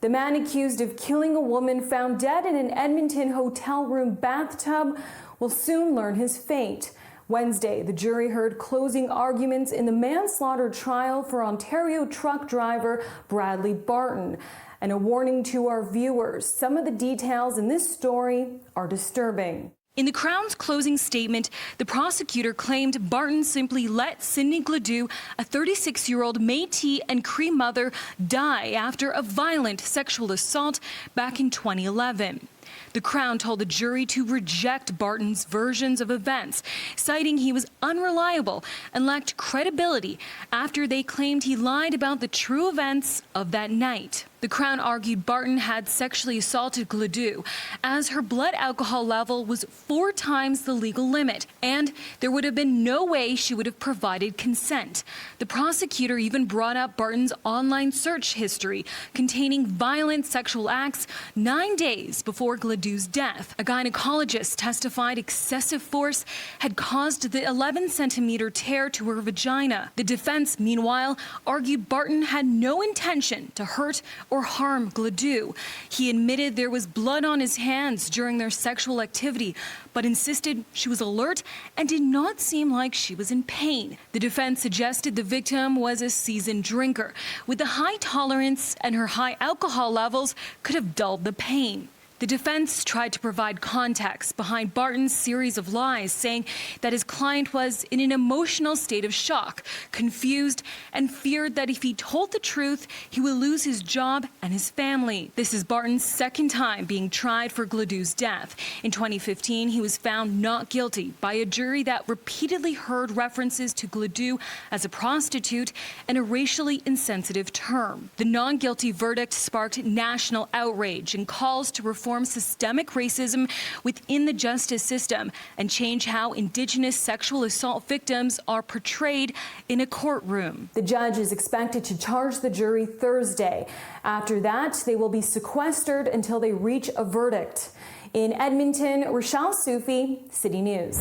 The man accused of killing a woman found dead in an Edmonton hotel room bathtub will soon learn his fate. Wednesday, the jury heard closing arguments in the manslaughter trial for Ontario truck driver Bradley Barton. And a warning to our viewers, some of the details in this story are disturbing. In the Crown's closing statement, the prosecutor claimed Barton simply let Cindy Gladue, a 36-year-old Métis and Cree mother, die after a violent sexual assault back in 2011. The Crown told the jury to reject Barton's versions of events, citing he was unreliable and lacked credibility after they claimed he lied about the true events of that night. The Crown argued Barton had sexually assaulted Gladue as her blood alcohol level was 4 times the legal limit, and there would have been no way she would have provided consent. The prosecutor even brought up Barton's online search history containing violent sexual acts 9 days before Gladue's death. A gynecologist testified excessive force had caused the 11-centimeter tear to her vagina. The defense, meanwhile, argued Barton had no intention to hurt or harm Gladue. He admitted there was blood on his hands during their sexual activity, but insisted she was alert and did not seem like she was in pain. The defense suggested the victim was a seasoned drinker with a high tolerance, and her high alcohol levels could have dulled the pain. The defense tried to provide context behind Barton's series of lies, saying that his client was in an emotional state of shock, confused, and feared that if he told the truth, he would lose his job and his family. This is Barton's second time being tried for Gladue's death. In 2015, he was found not guilty by a jury that repeatedly heard references to Gladue as a prostitute and a racially insensitive term. The non-guilty verdict sparked national outrage and calls to reform systemic racism within the justice system and change how Indigenous sexual assault victims are portrayed in a courtroom. The judge is expected to charge the jury Thursday. After that, they will be sequestered until they reach a verdict. In Edmonton, Rochelle Soufi, City News.